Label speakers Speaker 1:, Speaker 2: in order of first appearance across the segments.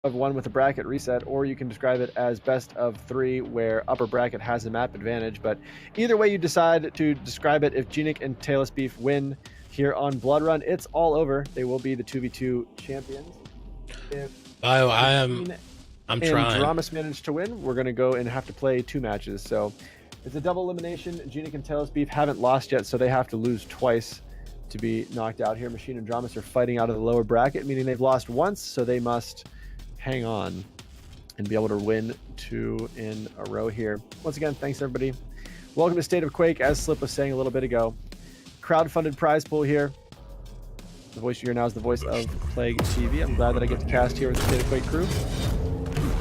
Speaker 1: of 1 with a bracket reset, or you can describe it as best of 3 where upper bracket has a map advantage. But either way you decide to describe it, if GNiK and Taillessbeef win here on Blood Run, it's all over. They will be the 2v2 champions. If
Speaker 2: I'm trying.
Speaker 1: DramiS managed to win, we're going to go and have to play 2 matches. So it's a double elimination. GNiK and Taillessbeef haven't lost yet, so they have to lose twice to be knocked out here. Machine and DramiS are fighting out of the lower bracket, meaning they've lost once, so they must hang on and be able to win 2 in a row here. Once again, thanks everybody. Welcome to State of Quake. As Slip was saying a little bit ago, crowd-funded prize pool here. The voice you hear now is the voice of Plague TV. I'm glad that I get to cast here with the State of Quake crew.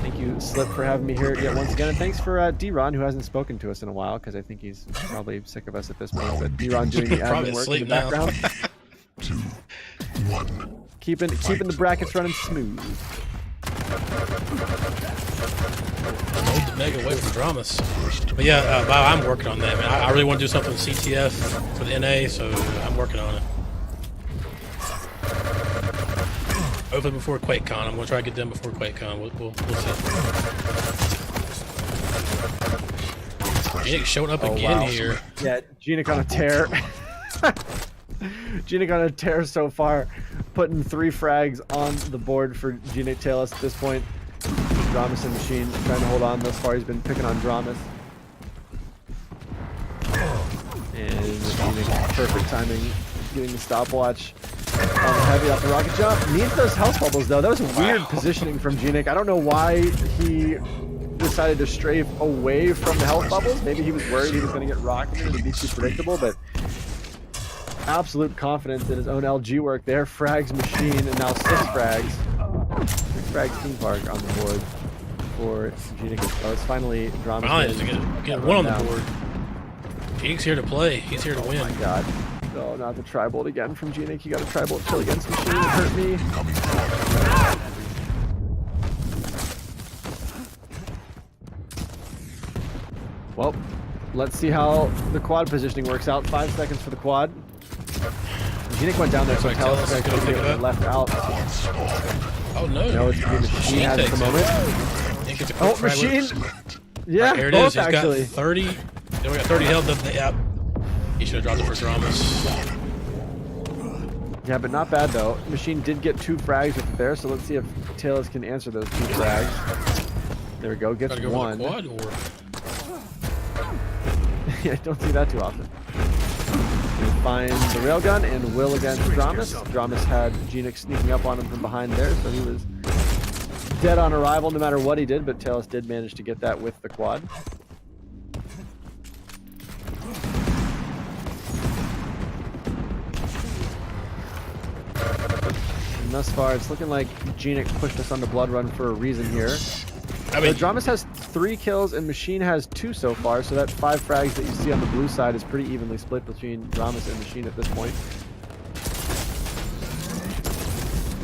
Speaker 1: Thank you, Slip, for having me here yet once again. And thanks for D-Ron, who hasn't spoken to us in a while, because I think he's probably sick of us at this point. But D-Ron doing the admin work in the background.
Speaker 3: 2, 1.
Speaker 1: Keeping the brackets running smooth.
Speaker 2: Hold the mega away from DramiS. But yeah, I'm working on that, man. I really want to do something with CTF for the NA, so I'm working on it. Hopefully before QuakeCon. I'm going to try to get them before QuakeCon. We'll see. GNiK showing up again here.
Speaker 1: Yeah, GNiK on a tear. GNiK on a tear so far, putting 3 frags on the board for GNiK Tailless at this point. DramiS and Machine trying to hold on thus far. He's been picking on DramiS. And GNiK, perfect timing, getting the stopwatch on the heavy off the rocket jump. Needs those health bubbles though. That was weird positioning from GNiK. I don't know why he decided to strafe away from the health bubbles. Maybe he was worried he was going to get rocketed and be too predictable, but absolute confidence in his own LG work there. Frags Machine, and now 6 frags. 6 frags Team Park on the board for GNiK. So it's finally DramiS.
Speaker 2: Finally, get 1 on the board. GNiK's here to play. He's here to win.
Speaker 1: Oh my god. No, not the tri-bolt again from GNiK. You got a tri-bolt kill against Machine. It hurt me. Well, let's see how the quad positioning works out. 5 seconds for the quad. GNiK went down there, so Tailless could get left out.
Speaker 2: Oh no!
Speaker 1: No, it's Machine has at the moment. Oh, Machine! Yeah,
Speaker 2: right, here it
Speaker 1: both
Speaker 2: is. He's
Speaker 1: actually.
Speaker 2: got 30. Then we got 30 health. Yep. He should have dropped it for DramiS.
Speaker 1: Yeah, but not bad though. Machine did get 2 frags with it there, so let's see if Tailless can answer those 2 frags. There we go. Gets
Speaker 2: Go
Speaker 1: 1.
Speaker 2: Quad, or...
Speaker 1: Yeah, I don't see that too often. We find the railgun and will against DramiS. DramiS had GNiK sneaking up on him from behind there, so he was dead on arrival no matter what he did, but Tailless did manage to get that with the quad. And thus far, it's looking like GNiK pushed us onto Blood Run for a reason here.
Speaker 2: I mean,
Speaker 1: DramiS has 3 kills and Machine has 2 so far, so that 5 frags that you see on the blue side is pretty evenly split between DramiS and Machine at this point.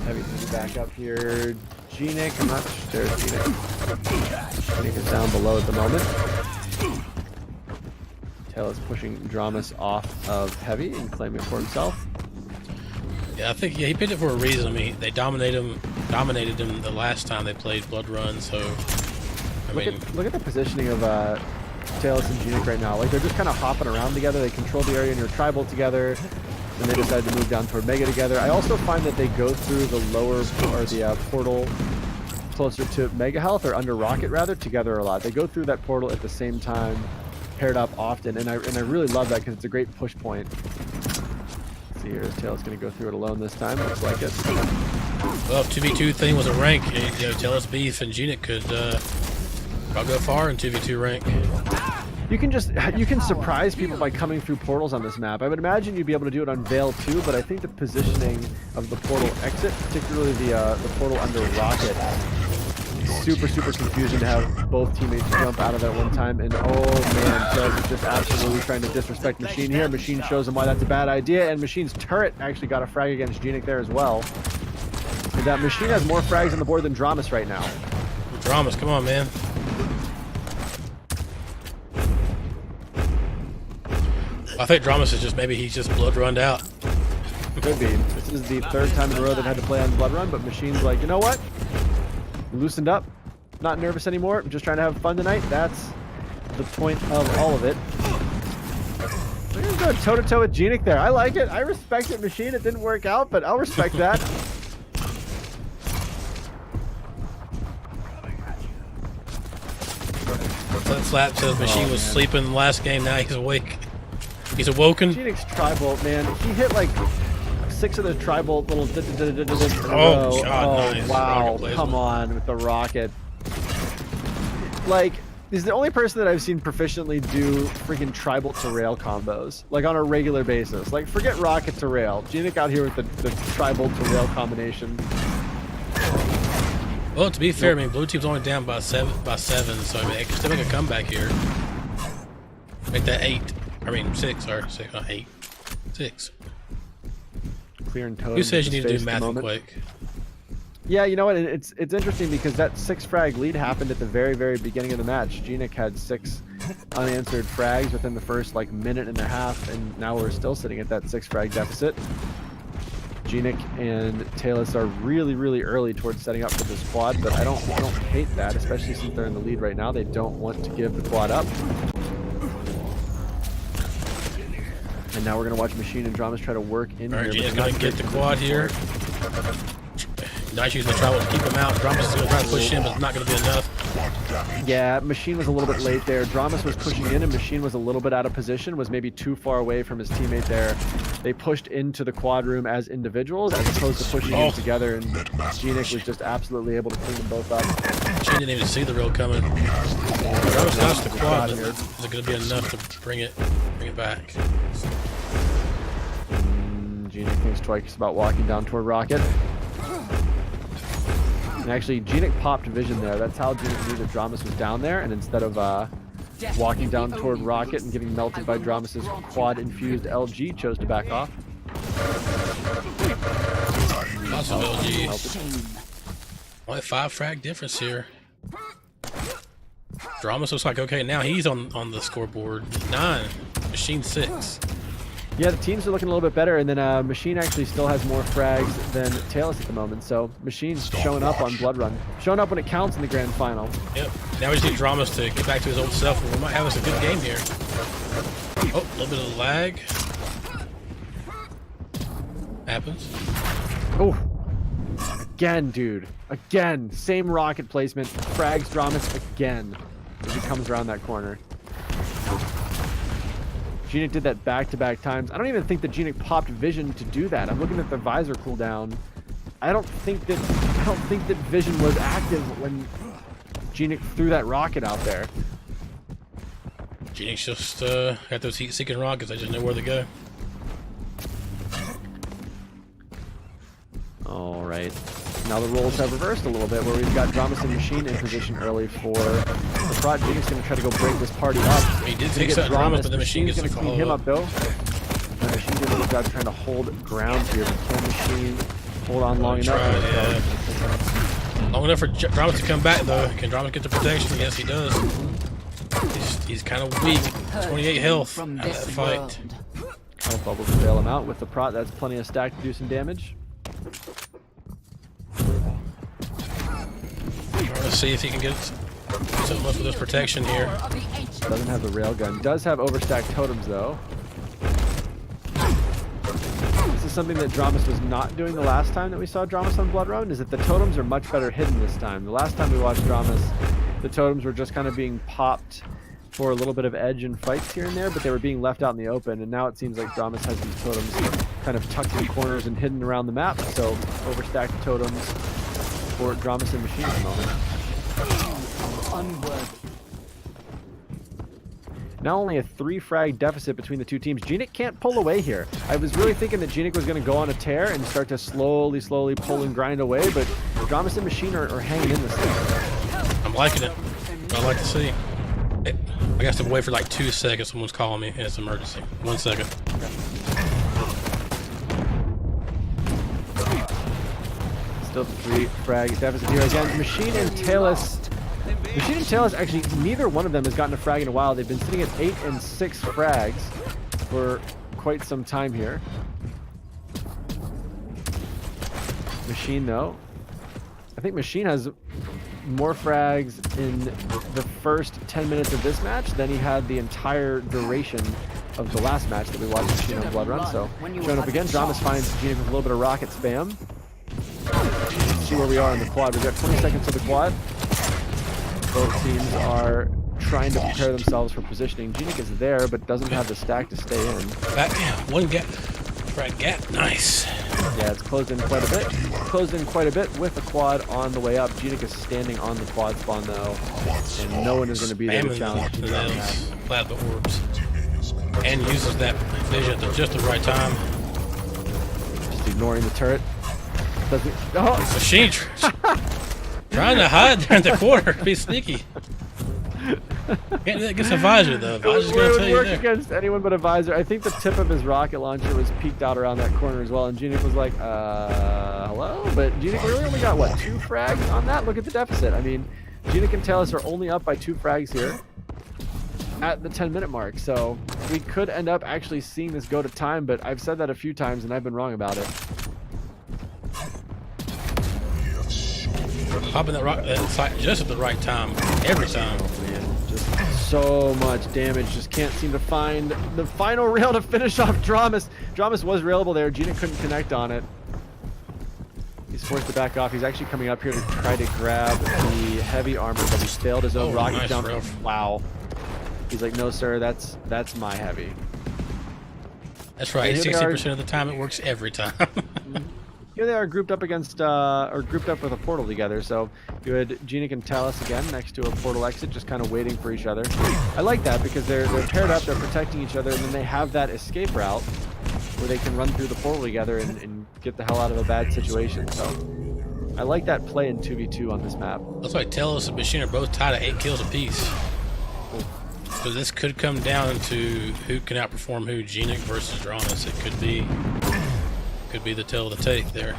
Speaker 1: Heavy back up here. GNiK, I'm not sure. There's GNiK. GNiK is down below at the moment. Tailless pushing DramiS off of Heavy and claiming it for himself.
Speaker 2: yeah, I think he picked it for a reason. I mean, they dominated him the last time they played Blood Run, so I mean,
Speaker 1: look at the positioning of Tailless and GNiK right now. Like, they're just kind of hopping around together. They control the area near Tribal together, and they decide to move down toward Mega together. I also find that they go through the lower, or the portal closer to Mega Health, or under Rocket rather, together a lot. They go through that portal at the same time, paired up often, and I really love that because it's a great push point. Let's see here, Tailless going to go through it alone this time. Looks like it.
Speaker 2: well, if 2v2 thing was a rank, you know, Taillessbeef and GNiK could probably go far in 2v2 rank.
Speaker 1: You can surprise people by coming through portals on this map. I would imagine you'd be able to do it on Veil too, but I think the positioning of the portal exit, particularly the portal under Rocket, super confusing to have both teammates jump out of it at one time. And oh man, Tailless is just absolutely trying to disrespect Machine here. Machine shows him why that's a bad idea, and Machine's turret actually got a frag against GNiK there as well. And that Machine has more frags on the board than DramiS right now.
Speaker 2: DramiS, come on, man. I think DramiS is just, maybe he's just blood runned out.
Speaker 1: Could be. This is the 3rd time in a row they've had to play on Blood Run, but Machine's like, you know what? Loosened up, not nervous anymore, just trying to have fun tonight. That's the point of all of it. We're gonna go toe-to-toe with GNiK there. I like it. I respect it, Machine. It didn't work out, but I'll respect that.
Speaker 2: Flap says Machine was sleeping the last game. Now he's awake. He's awoken.
Speaker 1: GNiK's tribal, man. He hit like 6 of the tribal little.
Speaker 2: Oh, God, nice.
Speaker 1: Wow!
Speaker 2: Rocket
Speaker 1: Come on with the rocket. Like, he's the only person that I've seen proficiently do freaking tribal to rail combos, like on a regular basis. Like, forget rocket to rail. GNiK out here with the tribal to rail combination.
Speaker 2: Well, to be fair, I mean, blue team's only down by seven, so I mean, they can still make a comeback here. Make that 8. I mean, 6, or 6, not 8. 6.
Speaker 1: Clearing totem.
Speaker 2: Who says you need to do math in Quake?
Speaker 1: Yeah, you know what? It's interesting because that 6 frag lead happened at the very, very beginning of the match. GNiK had 6 unanswered frags within the first like minute and a half, and now we're still sitting at that 6 frag deficit. GNiK and Tailless are really, really early towards setting up for this quad, but I don't hate that, especially since they're in the lead right now. They don't want to give the quad up. And now we're gonna watch Machine and DramiS try to work in
Speaker 2: All right,
Speaker 1: here.
Speaker 2: GNiK's gonna get the quad here. Nice using the try to keep him out. DramiS is gonna try to push in, but it's not gonna be enough.
Speaker 1: Yeah, Machine was a little bit late there. DramiS was pushing in, and Machine was a little bit out of position, was maybe too far away from his teammate there. They pushed into the quad room as individuals, as opposed to pushing in together, and GNiK was just absolutely able to clean them both up.
Speaker 2: Machine didn't even see the rail coming. DramiS lost the quad, but is it gonna be enough to bring it back?
Speaker 1: GNiK thinks twice about walking down toward rocket. And actually, GNiK popped vision there. That's how GNiK knew that DramiS was down there, and instead of walking down toward rocket and getting melted by DramiS's quad-infused LG, chose to back off.
Speaker 2: Lots of LG. Only 5 frag difference here. DramiS looks like okay now. He's on the scoreboard. 9. Machine 6.
Speaker 1: Yeah, the teams are looking a little bit better, and then Machine actually still has more frags than Tailless at the moment, so Machine's showing up on Blood Run. Showing up when it counts in the grand final.
Speaker 2: Yep. Now we just need DramiS to get back to his old self, and we might have us a good game here. Oh, a little bit of lag. Happens.
Speaker 1: Oh! Again, dude. Again. Same rocket placement. Frags DramiS again as he comes around that corner. GNiK did that back-to-back times. I don't even think that GNiK popped vision to do that. I'm looking at the visor cooldown. I don't think that vision was active when GNiK threw that rocket out there.
Speaker 2: GNiK's just got those heat-seeking rockets. They just know where to go.
Speaker 1: All right. Now the roles have reversed a little bit, where we've got DramiS and Machine in position early for the prod. GNiK's going to try to go break this party up.
Speaker 2: He did take some DramiS, but the Machine gets
Speaker 1: going
Speaker 2: to
Speaker 1: to clean him up, though. And Machine doing a good job trying to hold ground here, but can Machine hold on long enough?
Speaker 2: Yeah. Long enough for DramiS to come back, though. Can DramiS get the protection? Yes, he does. He's kind of weak. 28 health out of that fight.
Speaker 1: Health bubbles to bail him out. With the prot, that's plenty of stack to do some damage.
Speaker 2: Let's see if he can get something up with this protection here.
Speaker 1: Doesn't have the railgun. Does have overstacked totems, though. This is something that DramiS was not doing the last time that we saw DramiS on Blood Run, is that the totems are much better hidden this time. The last time we watched DramiS, the totems were just kind of being popped for a little bit of edge in fights here and there, but they were being left out in the open, and now it seems like DramiS has these totems kind of tucked in corners and hidden around the map, so overstacked totems for DramiS and Machine at the moment. Now only a 3 frag deficit between the two teams. GNiK can't pull away here. I was really thinking that GNiK was going to go on a tear and start to slowly pull and grind away, but DramiS and Machine are hanging in this thing.
Speaker 2: I'm liking it. I like to see. I got to wait for like 2 seconds. Someone's calling me, and it's an emergency. 1 second.
Speaker 1: Still 3 frag deficit here again. Machine and Tailless. Machine and Tailless, actually, neither one of them has gotten a frag in a while. They've been sitting at 8 and 6 frags for quite some time here. Machine, though. I think Machine has more frags in the first 10 minutes of this match than he had the entire duration of the last match that we watched Machine on Blood Run. So showing up again, DramiS finds GNiK with a little bit of rocket spam. Let's see where we are in the quad. We've got 20 seconds to the quad. Both teams are trying to prepare themselves for positioning. GNiK is there, but doesn't have the stack to stay in.
Speaker 2: Back, one gap. Frag gap, nice.
Speaker 1: Yeah, it's closed in quite a bit. Closed in quite a bit with the quad on the way up. GNiK is standing on the quad spawn though, and no one is going to be there to challenge him.
Speaker 2: Plasma orbs. And uses that vision at just the right time.
Speaker 1: Just ignoring the turret. Doesn't. Oh!
Speaker 2: Machine trying to hide in the corner. Be sneaky. Can't do that against a visor though. Visor's gonna tell you
Speaker 1: work
Speaker 2: there.
Speaker 1: against anyone but a visor. I think the tip of his rocket launcher was peeked out around that corner as well, and GNiK was like, hello? But GNiK really only got, what, 2 frags on that? Look at the deficit. I mean, GNiK and Tailless are only up by 2 frags here at the 10-minute mark, so we could end up actually seeing this go to time, but I've said that a few times and I've been wrong about it.
Speaker 2: Popping that rock site just at the right time, every time.
Speaker 1: Man, just so much damage. Just can't seem to find the final rail to finish off DramiS. DramiS was railable there. GNiK couldn't connect on it. He's forced to back off. He's actually coming up here to try to grab the heavy armor, but he's failed his own rocket
Speaker 2: nice
Speaker 1: jump.
Speaker 2: rail.
Speaker 1: Wow. He's like, no, sir, that's my heavy.
Speaker 2: That's right.
Speaker 1: And here
Speaker 2: 60% of the time, it works every time.
Speaker 1: Here they are grouped up against, or grouped up with a portal together. So you had GNiK and Tailless again next to a portal exit, just kind of waiting for each other. I like that because they're paired up, they're protecting each other, and then they have that escape route where they can run through the portal together and get the hell out of a bad situation. So I like that play in 2v2 on this map.
Speaker 2: Looks like Tailless and Machine are both tied at 8 kills apiece. So this could come down to who can outperform who, GNiK versus DramiS. It could be the tale of the tape there.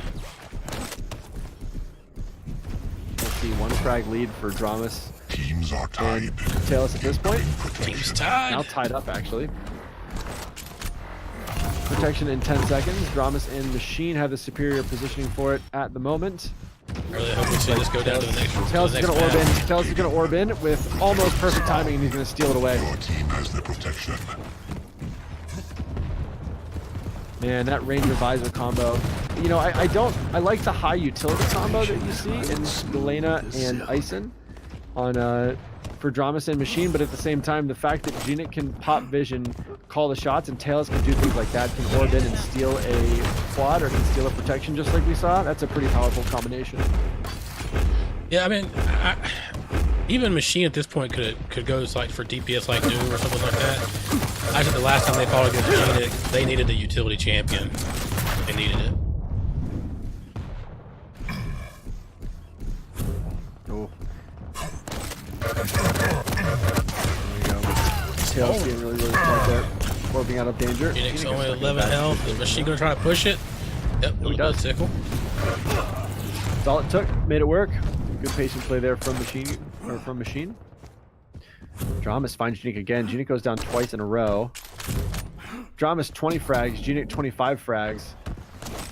Speaker 1: Let's see, 1 frag lead for DramiS
Speaker 3: Teams are tied.
Speaker 1: and Tailless at this point.
Speaker 2: Team's tied.
Speaker 1: Now tied up, actually. Protection in 10 seconds. DramiS and Machine have the superior positioning for it at the moment.
Speaker 2: Really hope we see this go down to the next.
Speaker 1: Tailless is going to orb in. Tailless is going to orb in with almost perfect timing, and he's going to steal it away.
Speaker 3: Your team has the protection.
Speaker 1: Man, that Ranger Visor combo. You know, I like the high utility combo that you see in Galena and Ison on for DramiS and Machine, but at the same time, the fact that GNiK can pop vision, call the shots, and Tailless can do things like that, can orb in and steal a quad or can steal a protection just like we saw, that's a pretty powerful combination.
Speaker 2: Yeah, I mean, even Machine at this point could go like for DPS like Doom or something like that. I think the last time they fought against GNiK, they needed a utility champion. They needed it.
Speaker 1: Oh. There we go. Tailless getting really smart there. Orbing out of danger.
Speaker 2: GNiK's only 11 health. Is Machine gonna try to push it? Yep,
Speaker 1: he does.
Speaker 2: Tickle.
Speaker 1: That's all it took. Made it work. Good patient play there from Machine. DramiS finds GNiK again. GNiK goes down twice in a row. DramiS 20 frags, GNiK 25 frags.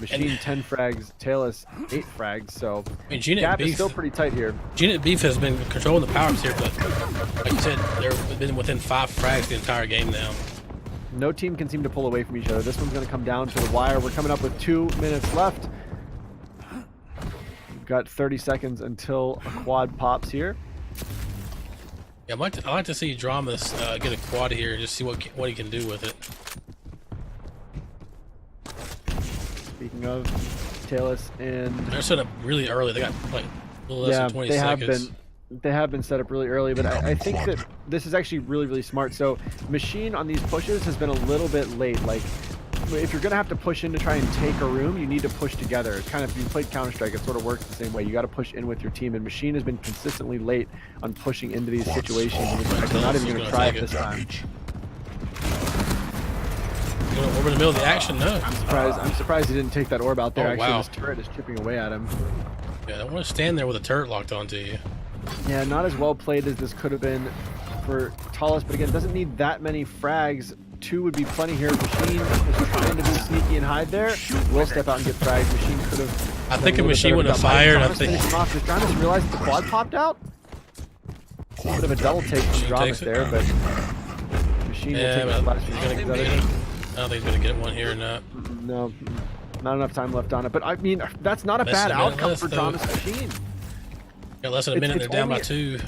Speaker 1: Machine 10 frags, Tailless 8 frags. So
Speaker 2: I mean, GNiK
Speaker 1: gap
Speaker 2: Beef
Speaker 1: is still pretty tight here.
Speaker 2: GNiK Beef has been controlling the powers here, but like you said, they've been within 5 frags the entire game now.
Speaker 1: No team can seem to pull away from each other. This one's going to come down to the wire. We're coming up with 2 minutes left. We've got 30 seconds until a quad pops here.
Speaker 2: Yeah, I'd like to see DramiS get a quad here and just see what he can do with it.
Speaker 1: Speaking of Tailless and
Speaker 2: They're set up really early. They got like a little less than 20 seconds.
Speaker 1: They have been set up really early, but I think that this is actually really smart. So Machine on these pushes has been a little bit late. Like, if you're gonna have to push in to try and take a room, you need to push together. It's kind of, if you played Counter-Strike, it sort of works the same way. You got to push in with your team, and Machine has been consistently late on pushing into these situations. And they're not even gonna try it this time.
Speaker 2: You gonna orb in the middle of the action? No.
Speaker 1: I'm surprised he didn't take that orb out there.
Speaker 2: Oh,
Speaker 1: Actually,
Speaker 2: wow.
Speaker 1: this turret is chipping away at him.
Speaker 2: Yeah, I don't want to stand there with a turret locked onto you.
Speaker 1: Yeah, not as well played as this could have been for Tailless, but again, doesn't need that many frags. 2 would be plenty here. Machine is trying to be sneaky and hide there. Will step out and get frags. Machine could have
Speaker 2: I think if Machine wouldn't have fired, I think.
Speaker 1: Did DramiS realize the quad popped out? A bit of a double take from DramiS there, but Machine will take the last one.
Speaker 2: I don't think he's gonna get one here or not.
Speaker 1: No, not enough time left on it. But I mean, that's not a bad outcome for DramiS Machine.
Speaker 2: Got less than a minute. They're down by 2.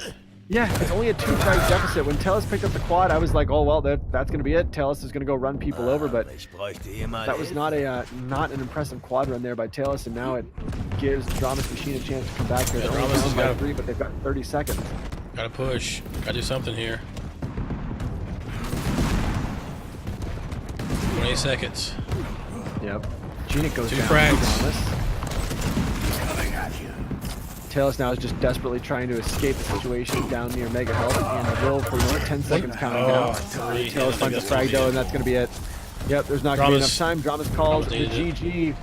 Speaker 1: Yeah, it's only a 2-frag deficit. When Tailless picked up the quad, I was like, oh well, that's gonna be it. Tailless is gonna go run people over, but that was not an impressive quad run there by Tailless, and now it gives DramiS Machine a chance to come back here. They're only down by 3, but they've got 30 seconds.
Speaker 2: Gotta push. Gotta do something here. 20 seconds.
Speaker 1: Yep. GNiK goes
Speaker 2: 2
Speaker 1: down.
Speaker 2: frags.
Speaker 1: Tailless now is just desperately trying to escape the situation down near Mega Health, and the will for 10 seconds counting down. Tailless finds a frag though, and that's going to be it. Yep, there's not going to be enough time. DramiS calls the GG.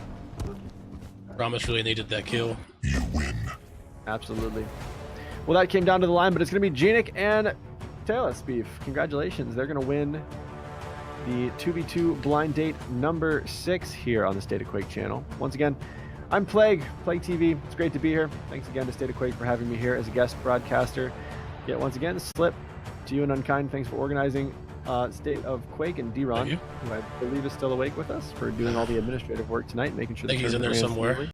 Speaker 2: DramiS really needed that kill.
Speaker 3: You win.
Speaker 1: Absolutely. Well, that came down to the line, but it's going to be GNiK and Taillessbeef. Congratulations. They're going to win the 2v2 blind date number 6 here on the State of Quake channel. Once again, I'm Plague TV. It's great to be here. Thanks again to State of Quake for having me here as a guest broadcaster. Yet once again, Slip, to you and Unkind, thanks for organizing State of Quake, and D-Ron, who I believe is still awake with us, for doing all the administrative work tonight, making sure
Speaker 2: I think he's in there somewhere.